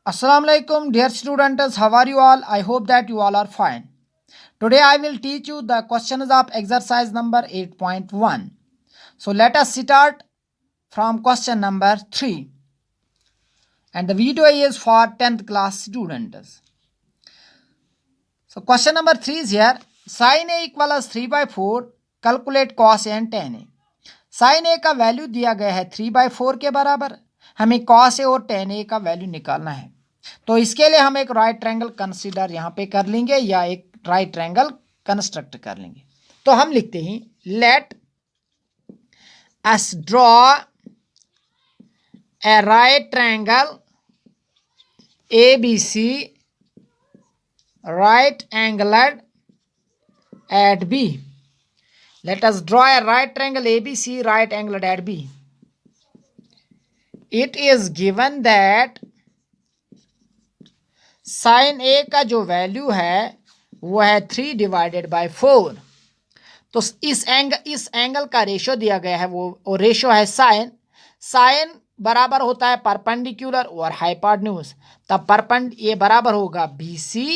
Assalamu alaikum, dear students. How are you all? I hope that you all are fine. Today I will teach you the questions of exercise number 8.1. So let us start from question number 3. And the video is for 10th class students. So question number 3 is here. Sin A equals 3/4. Calculate cos A and tan A. Sin A का value दिया गया है 3/4 के बराबर. हमें cos A और tan A का value निकालना है. तो इसके लिए हम एक राइट ट्रायंगल कंसीडर यहाँ पे कर लेंगे या एक राइट ट्रायंगल कंस्ट्रक्ट कर लेंगे. तो हम लिखते हैं let us draw a right triangle ABC right angled at B. Let us draw a right triangle ABC right angled at B. It is given that sin A का जो value है वो है 3/4. तो इस एंगल का रेशो दिया गया है, वो रेशो है साइन बराबर होता है परपेंडिकुलर और हाइपोटेन्यूज. तब ये बराबर होगा BC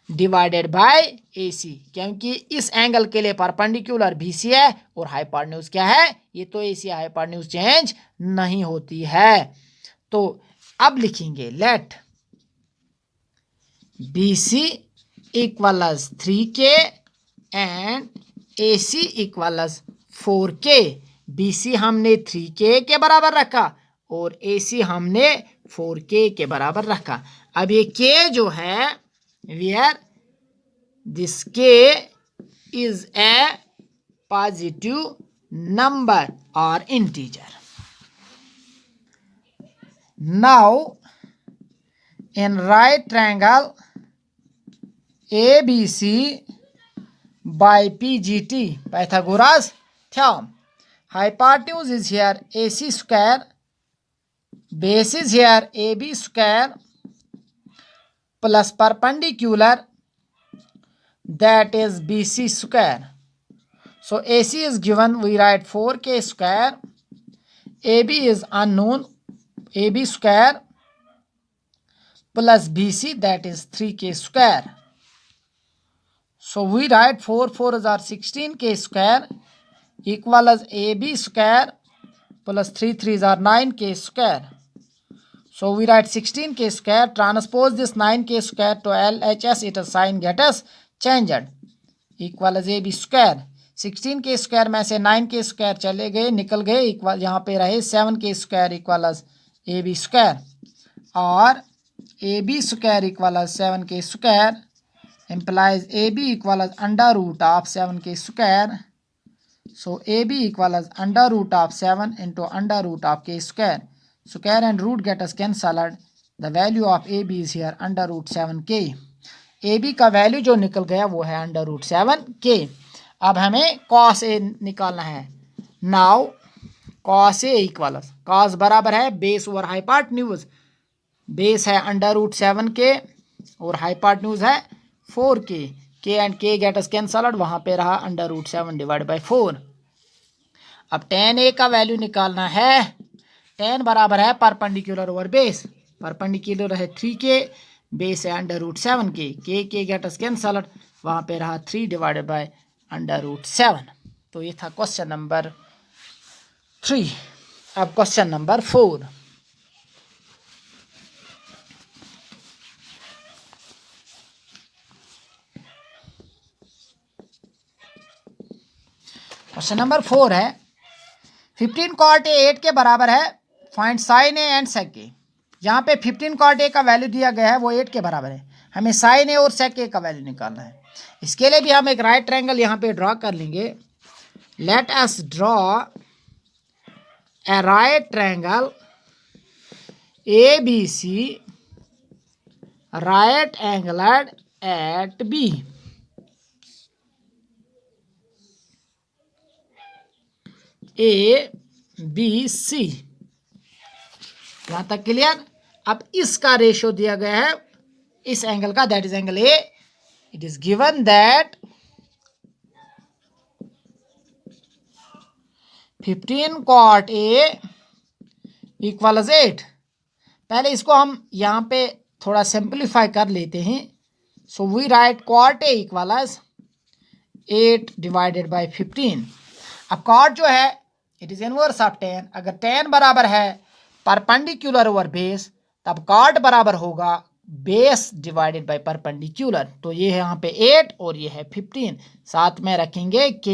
डिवाइडेड बाय AC, क्योंकि इस एंगल के लिए परपेंडिकुलर BC है और हाइपोटेन्यूज क्या है, ये तो AC हाइपोटेन्यूज चेंज नहीं होती है. तो अब लिखेंगे let BC equals 3K and AC equals 4K. BC हमने 3K के बराबर रखा और AC हमने 4K के बराबर रखा. अब ये K जो है where this K is a positive number और integer. Now in right triangle ABC by PGT Pythagoras theorem, hypotenuse is here AC square, base is here AB square plus perpendicular that is BC square. So AC is given, we write 4K square, AB is unknown, AB square plus BC that is 3K square. So we write 4 4s are 16K square equals AB square plus 3 3s are 9K square. So we write 16K square, transpose this 9K square to LHS, it is sign get us changed equals AB square. 16K square में से 9K square चले गए, निकल गए, equal यहाँ पे रहे 7K square equals AB square और AB square equals 7K square implies AB equals under root of 7K square. So AB equals under root of 7 into under root of K square. Square and root get us cancelled. The value of AB is here under root 7K. AB का value जो निकल गया वो है under root 7K. अब हमें cos A निकालना है. Now cos A equals, cos बराबर है बेस ओवर हाइपोटेन्यूज. बेस है under root 7K और हाइपोटेन्यूज है 4K. K and K get us cancelled, वहाँ पे रहा अंडर रूट 7 डिवाइड बाई 4. अब tan A का वैल्यू निकालना है. tan बराबर है परपेंडिकुलर ओवर बेस. परपेंडिकुलर है 3K, बेस है under root 7K. K get us cancelled, वहाँ पे रहा 3 डिवाइडेड बाई अंडर रूट 7. तो ये था क्वेश्चन नंबर 3. अब क्वेश्चन नंबर 4. क्वेश्चन नंबर 4 है 15 cot A 8 के बराबर है, find sin A and sec A. यहाँ पे 15 cot A का वैल्यू दिया गया है वो 8 के बराबर है. हमें sin A और sec A का वैल्यू निकालना है. इसके लिए भी हम एक राइट ट्रायंगल यहाँ पे ड्रॉ कर लेंगे. Late us draw a right triangle ABC right angled at B. ABC यहाँ तक क्लियर. अब इसका रेशो दिया गया है इस एंगल का, that is angle A. It is given that 15 cot A equals 8. पहले इसको हम यहाँ पे थोड़ा सिंप्लीफाई कर लेते हैं. So we write cot A equal 8 divided by 15. अब cot जो है it is inverse of tan. अगर tan बराबर है परपेंडिकुलर ओवर बेस तब cot बराबर होगा बेस डिवाइडेड बाय परपेंडिकुलर. तो ये है यहाँ पे 8 और ये है 15. साथ में रखेंगे k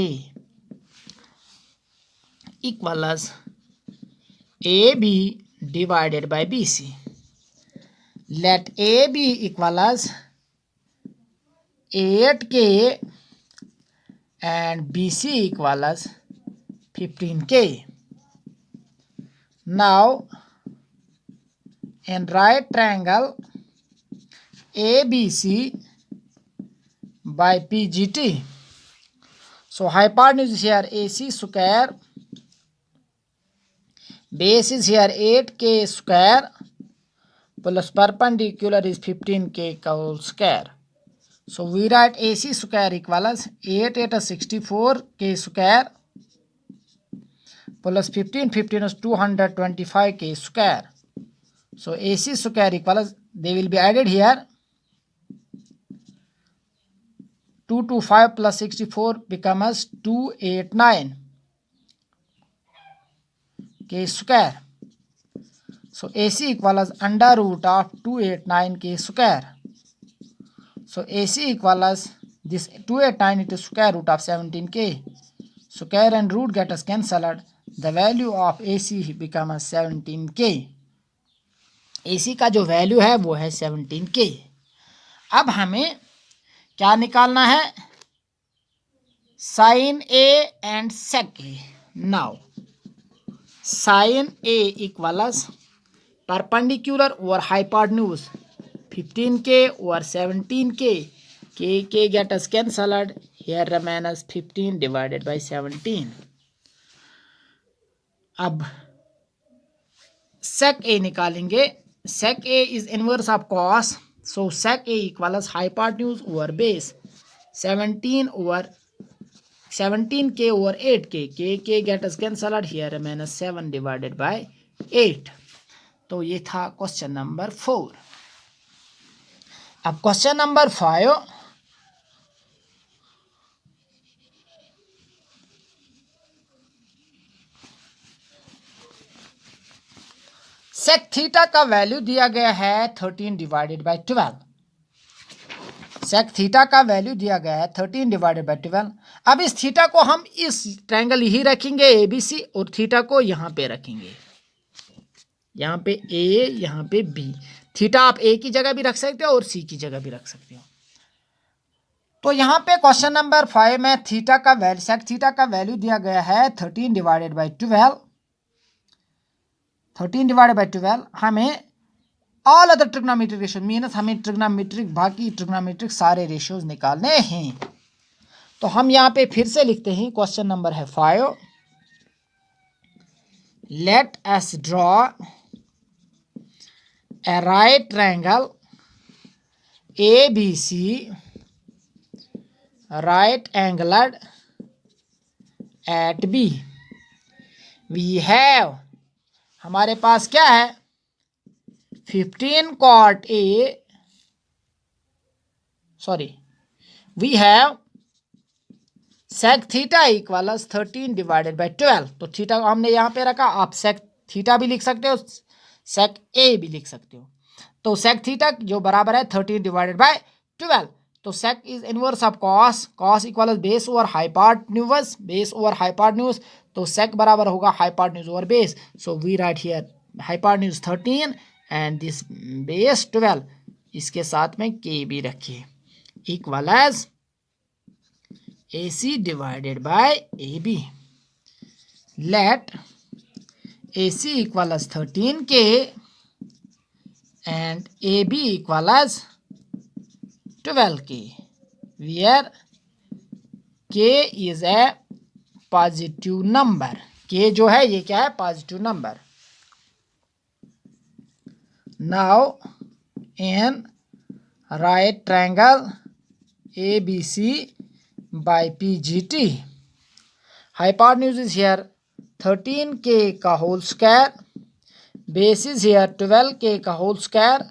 equals AB divided by BC. Let AB equals 8k and BC equals 15k. Now in right triangle ABC by PGT, so hypotenuse is here AC square, base is here 8k square plus perpendicular is 15k whole square. So we write AC square equals 8 8 is 64k square plus 15 is 225k square. So AC square equals, they will be added here, 225 plus 64 becomes 289 k square. So AC equals under root of 289 k square. So AC equals this 289 into square root of 17k. Square and root get us cancelled. The value of AC becomes 17k. AC का जो value है वो है 17k. अब हमें क्या निकालना है? Sine A and sec A. Now sine A equals perpendicular और hypotenuse 15k or 17k. k get us cancelled. Here remains 15 divided by 17. अब sec A निकालेंगे. sec A is inverse of cos. So sec A equals hypotenuse over base 17 over 17k over 8k. k get us cancelled. Here remains 7 divided by 8. तो ये था question number 4. अब question number 5. Sec theta का value दिया गया है 13 divided by 12. Sec theta का value दिया गया है 13 डिवाइडेड बाई 12. अब इस थीटा को हम इस ट्रायंगल ही रखेंगे ABC और थीटा को यहाँ पे रखेंगे. यहाँ पे A, यहाँ पे B. थीटा आप A की जगह भी रख सकते हो और C की जगह भी रख सकते हो. तो यहाँ पे क्वेश्चन नंबर 5 में थीटा का वैल्यू, सेक थीटा का वैल्यू दिया गया है 13 डिवाइडेड बाई 12. 13 divided by 12. हमें ऑल अदर ट्रिग्नोमेट्रिक रेशियो मीनस हमें ट्रिग्नोमेट्रिक बाकी ट्रिग्नोमेट्रिक सारे रेशियोज निकालने हैं. तो हम यहाँ पे फिर से लिखते हैं. क्वेश्चन नंबर है 5. Late us draw a right triangle ABC, right angled at B. We have, हमारे पास क्या है? 15 cot A, sorry, we have sec theta equals 13 divided by 12. तो थीटा को हमने यहाँ पे रखा. आप sec थीटा भी लिख सकते हो, sec A भी लिख सकते हो. तो sec थीटा जो बराबर है 13 डिवाइडेड बाई 12. तो sec is inverse of cos. cos equal base over hypotenuse. Base over hypotenuse. तो sec बराबर होगा hypotenuse over base. So we write here hypotenuse 13 and this base 12. इसके साथ में k भी रखिए. Equal as AC divided by AB. Let AC equals 13k and AB equals 12k, where k is a positive number. k जो है ये क्या है? Positive number. Now in right triangle ABC by PGT, hypotenuse is here 13k का whole square, base is here 12k का whole square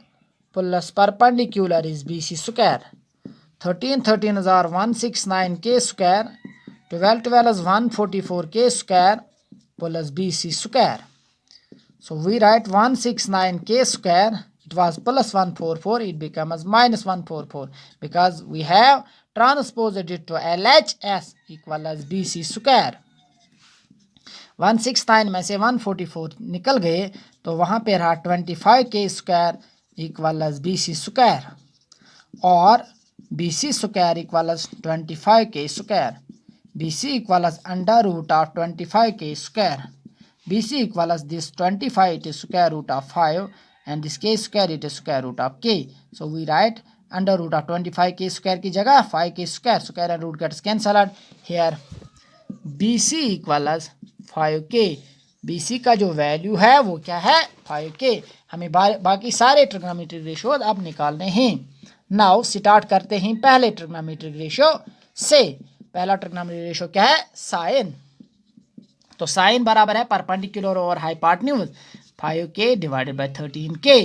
plus perpendicular is BC square. 13 13 is 169k square. 12 12 is 144k square plus BC square. So we write 169k square. It was plus 144. It becomes minus 144 because we have transposed it to LHS equal as BC square. 169 में से 144 निकल गए तो वहाँ पे रहा 25k square equal as BC square और BC square equal as 25k square. BC equal as under root of 25k square. BC equal as this 25 it is square root of 5 and this k square it is square root of k. So we write under root of 25k square की जगह 5k square. Square and root gets cancelled. Here BC equal as 5k. BC का जो value है वो क्या है 5k. हमें बाकी सारे ट्रिग्नोमेट्रिक रेशियोज अब निकालने हैं. नाउ स्टार्ट करते हैं पहले ट्रिग्नोमेट्रिक रेशियो से. पहला ट्रिग्नोमेट्रिक रेशियो क्या है साइन. तो साइन बराबर है perpendicular over hypotenuse 5k divided by 13k.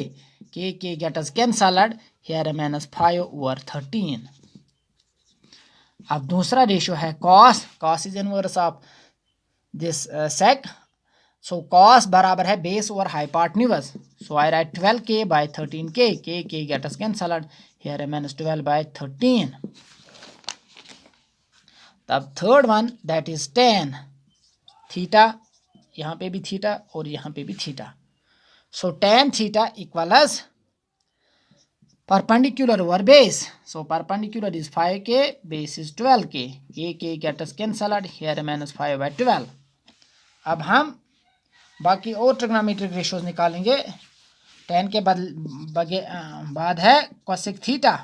k get us cancelled. Here minus 5 over 13. अब दूसरा रेशियो है cos. Cos is inverse of this sec. So cos बराबर है base over hypotenuse. So I write 12k by 13k. k get us cancelled. Here minus 12 by 13. तब third one that is tan. Theta यहाँ पे भी theta और यहाँ पे भी theta. So tan theta equals perpendicular over base. So perpendicular is 5k, base is 12k. k get us cancelled. Here minus 5 by 12. अब हम बाकी और ट्रिग्नोमेट्रिक रेशियोज निकालेंगे. tan के बाद है कोसेक थीटा.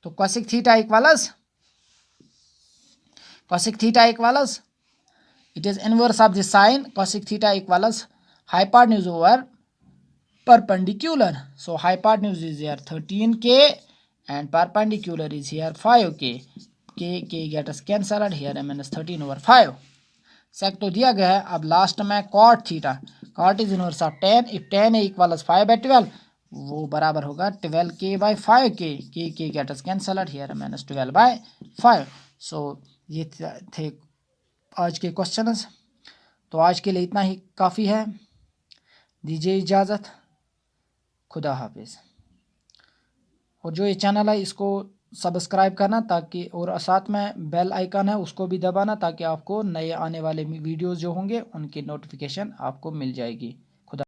तो cosec theta equals it is inverse of the sine. Cosec theta equals hypotenuse over perpendicular. So hypotenuse is here 13k and perpendicular is here 5k. k get us cancelled. Here minus 13 over 5. sec तो दिया गया है. अब last में cot theta. cot is inverse of tan. if tan है equals 5 by 12 वो बराबर होगा 12k by 5k. k get us cancelled. Here minus 12 by 5. So ये थे आज के क्वेश्चंस. तो आज के लिए इतना ही काफ़ी है. दीजिए इजाज़त. खुदा हाफिज़. और जो ये चैनल है इसको सब्सक्राइब करना ताकि और साथ में बेल आइकन है उसको भी दबाना ताकि आपको नए आने वाले वीडियोस जो होंगे उनकी नोटिफिकेशन आपको मिल जाएगी.